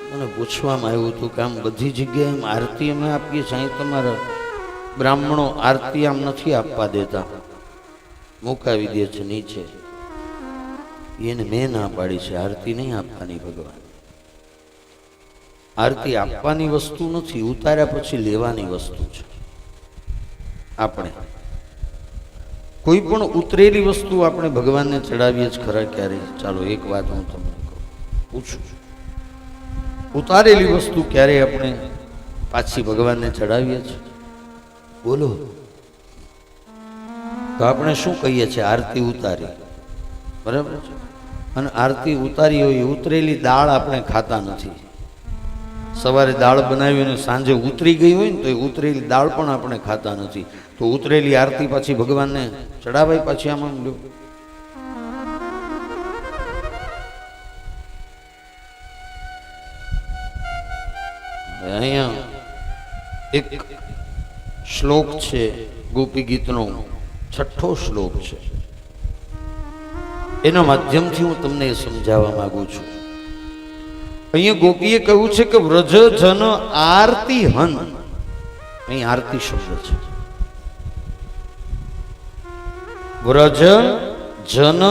મને પૂછવામાં આવ્યું હતું કે આમ બધી જગ્યાએ એમ આરતી અમે આપીએ છીએ, અહીં તમારા બ્રાહ્મણો આરતી આમ નથી આપવા દેતા, મુકાવી દે છે નીચે. એને મેં ના પાડી છે, આરતી નહીં આપવાની. ભગવાન આરતી આપવાની વસ્તુ નથી, ઉતાર્યા પછી લેવાની વસ્તુ છે. આપણે કોઈ પણ ઉતરેલી વસ્તુ આપણે ભગવાનને ચડાવીએ જ ખરા ક્યારે? ચાલો એક વાત હું તમને પૂછું છું, ઉતારેલી વસ્તુ ક્યારે આપણે પાછી ભગવાનને ચડાવીએ છીએ? બોલો. તો આપણે શું કહીએ છીએ? આરતી ઉતારી, બરાબર છે. અને આરતી ઉતારી હોય, ઉતરેલી દાળ આપણે ખાતા નથી. સવારે દાળ બનાવી અને સાંજે ઉતરી ગઈ હોય ને તો એ ઉતરેલી દાળ પણ આપણે ખાતા નથી. તો ઉતરેલી આરતી પાછી ભગવાનને ચડાવાય પાછી? આમાં અહીંયા એક શ્લોક છે ગોપી ગીતનો, 6થો શ્લોક છે. એના માધ્યમથી હું તમને એ સમજાવવા માંગુ છું. અહીંયા ગોપીએ કહ્યું છે કે વ્રજ જન આરતી હન. અહીં આરતી શબ્દ છે. વ્રજ જન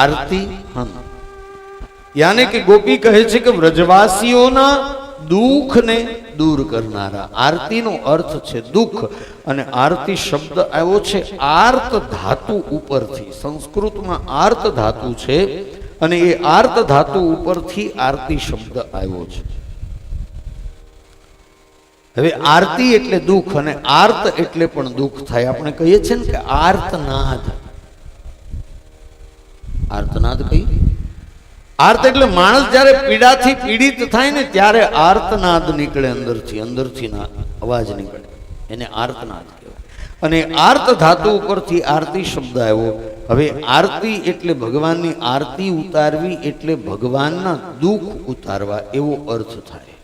આરતી હન, યાને કે ગોપી કહે છે કે વ્રજવાસીઓના દુઃખને દૂર કરનારા. આરતીનો અર્થ છે દુઃખ, અને આરતી શબ્દ આવ્યો છે આર્ત ધાતુ ઉપરથી. સંસ્કૃતમાં આર્ત ધાતુ છે અને એ આર્ત ધાતુ ઉપરથી આરતી શબ્દ આવ્યો છે. હવે આરતી એટલે દુઃખ, અને આર્ત એટલે પણ દુઃખ થાય. આપણે કહીએ છીએ ને કે આર્તનાદ. આર્તનાદ કહીએ. આર્ત એટલે માણસ જ્યારે પીડાથી પીડિત થાય ને ત્યારે આર્તનાદ નીકળે અંદરથી, અંદરથી અવાજ નીકળે, એને આર્તનાદ કહેવાય. અને આર્ત ધાતુ ઉપરથી આરતી શબ્દ આવ્યો. હવે આરતી એટલે ભગવાનની આરતી ઉતારવી, એટલે ભગવાનના દુઃખ ઉતારવા એવો અર્થ થાય.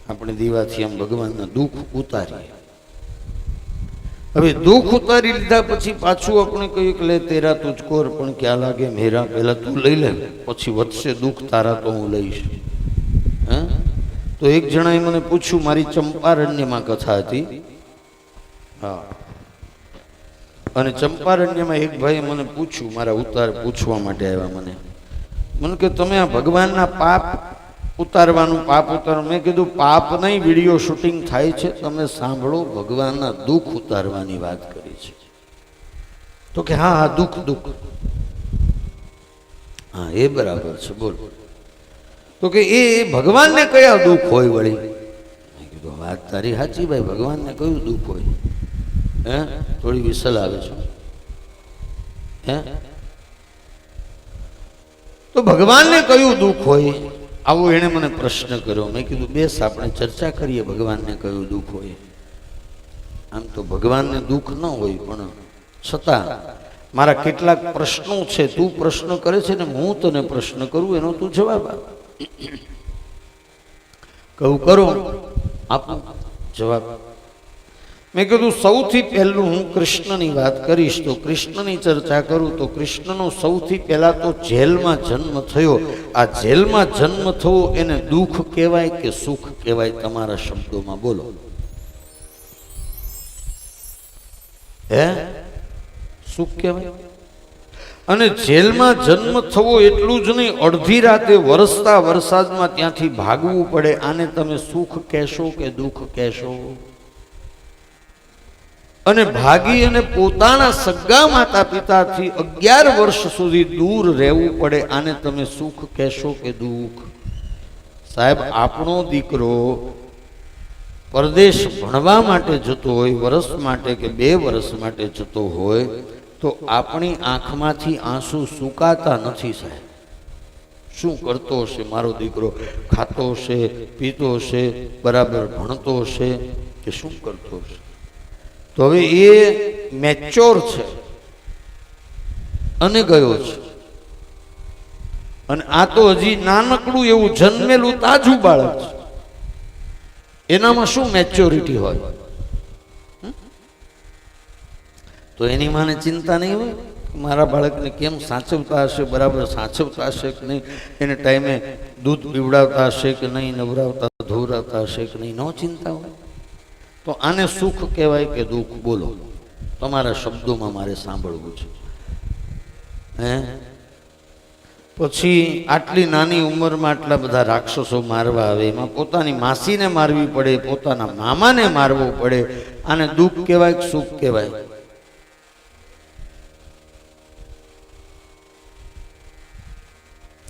આપણે દીવાથી આમ ભગવાનના દુઃખ ઉતારીએ. હવે દુઃખ ઉતારી લીધા પછી પાછું આપણે કહ્યું કે લે તેરા તુજકો પણ ક્યાં લાગે મેરા, પહેલા તું લઈ લે, પછી વધશે દુઃખ તારા તો હું લઈશ. હે? તો એક જણાએ મને પૂછ્યું, મારી ચંપારણ્યમાં કથા હતી. હા, અને ચંપારણ્યમાં એક ભાઈએ મને પૂછ્યું, મારા ઉતાર પૂછવા માટે આવ્યા મને કે તમે આ ભગવાનના પાપ ઉતારવાનું, પાપ ઉતારવાનું. મેં કીધું પાપ નહીં, વિડીયો શૂટિંગ થાય છે, તમે સાંભળો. ભગવાનના દુઃખ ઉતારવાની વાત કરી છે. તો કે હા હા, દુઃખ દુઃખ, હા એ બરાબર છે, બોલ. તો કે એ ભગવાનને કયા દુઃખ હોય વળી? મેં કીધું વાત તારી સાચી ભાઈ, ભગવાનને કયું દુઃખ હોય? હે, થોડી વિસલ આવે છે. હે, તો ભગવાનને કયું દુઃખ હોય? આવો એણે મને પ્રશ્ન કર્યો. મેં કીધું બેસ આપણે ચર્ચા કરીએ, ભગવાનને કયું દુઃખ હોય. આમ તો ભગવાનને દુઃખ ન હોય, પણ છતાં મારા કેટલાક પ્રશ્નો છે. તું પ્રશ્ન કરે છે ને હું તને પ્રશ્ન કરું, એનો તું જવાબ આપ. કહું કરો, આપો જવાબ. મેં કીધું સૌથી પહેલું હું કૃષ્ણની વાત કરીશ. તો કૃષ્ણની ચર્ચા કરું તો કૃષ્ણનો સૌથી પહેલા તો જેલમાં જન્મ થયો. આ જેલમાં જન્મ થવો એને દુઃખ કહેવાય કે સુખ કહેવાય? તમારા શબ્દોમાં બોલો. હે, સુખ કહેવાય. અને જેલમાં જન્મ થવો એટલું જ નહીં, અડધી રાતે વરસતા વરસાદમાં ત્યાંથી ભાગવું પડે, આને તમે સુખ કહેશો કે દુઃખ કહેશો? અને ભાગી અને પોતાના સગા માતા પિતાથી 11 વર્ષ સુધી દૂર રહેવું પડે, આને તમે સુખ કહેશો કે દુઃખ? સાહેબ, આપણો દીકરો પરદેશ ભણવા માટે જતો હોય, વર્ષ માટે કે 2 વર્ષ માટે જતો હોય, તો આપણી આંખમાંથી આંસુ સુકાતા નથી. સાહેબ, શું કરતો હશે મારો દીકરો? ખાતો હશે, પીતો હશે, બરાબર ભણતો હશે કે શું કરતો હશે? તો હવે એ મેચ્યોર છે અને ગયો છે, અને આ તો હજી નાનકડું એવું જન્મેલું તાજું બાળક છે. એનામાં શું મેચ્યોરિટી હોય? તો એની માને ચિંતા નહીં હોય મારા બાળકને કેમ સાચવતા હશે, બરાબર સાચવતા હશે કે નહીં, એને ટાઈમે દૂધ પીવડાવતા હશે કે નહીં, નવરાવતા ધોવરાવતા હશે કે નહીં, ન ચિંતા હોય તો આને સુખ કહેવાય કે દુઃખ? બોલો, તમારા શબ્દોમાં મારે સાંભળવું છે. હે પછી આટલી નાની ઉંમરમાં આટલા બધા રાક્ષસો મારવા આવે, એમાં પોતાની માસીને મારવી પડે, પોતાના મામાને મારવો પડે, આને દુઃખ કહેવાય કે સુખ કહેવાય?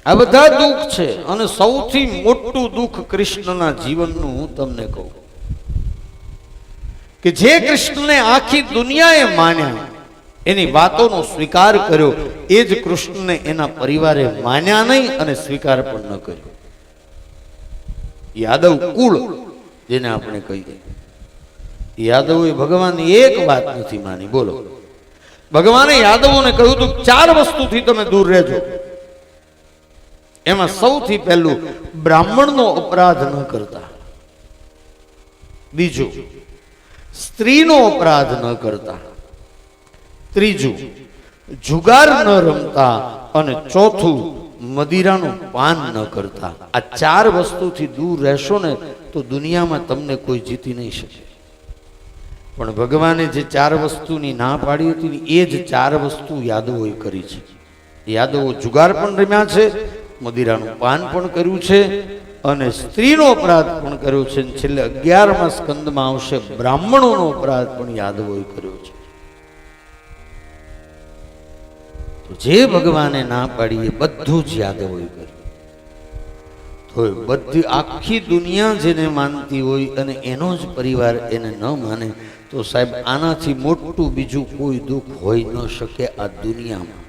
આ બધા દુઃખ છે. અને સૌથી મોટું દુઃખ કૃષ્ણના જીવનનું હું તમને કહું કે જે કૃષ્ણને આખી દુનિયાએ માન્યા, એની વાતોનો સ્વીકાર કર્યો, એ જ કૃષ્ણને એના પરિવારે માન્યા નહીં અને સ્વીકાર પણ ન કર્યો. યાદવ કુળ જેને આપણે કહીએ, યાદવોએ ભગવાનની એક વાત નથી માની. બોલો, ભગવાને યાદવોને કહ્યું હતું 4 વસ્તુથી તમે દૂર રહેજો. એમાં સૌથી પહેલું, બ્રાહ્મણનો અપરાધ ન કરતા. બીજું, સ્ત્રીનો અપરાધ ન કરતા. ત્રીજું, જુગાર ન રમતા. અને ચોથું, મદિરાનું પાન ન કરતા. આ 4 વસ્તુથી દૂર રહેશો ને તો દુનિયામાં તમને કોઈ જીતી નહીં શકે. પણ ભગવાને જે 4 વસ્તુની ના પાડી હતી એ જ 4 વસ્તુ યાદવોએ કરી છે. યાદવો જુગાર પણ રમ્યા છે, મદિરાનું પાન પણ કર્યું છે, અને સ્ત્રીનો અપરાધ પણ કર્યો છે. છેલ્લે 11મા સ્કંદમાં આવશે, બ્રાહ્મણોનો અપરાધ પણ યાદવોએ કર્યો છે. તો જે ભગવાને ના પાડી એ બધું જ યાદવોએ કર્યું. તો બધી આખી દુનિયા જેને માનતી હોય અને એનો જ પરિવાર એને ન માને તો સાહેબ આનાથી મોટું બીજું કોઈ દુઃખ હોઈ ન શકે આ દુનિયામાં.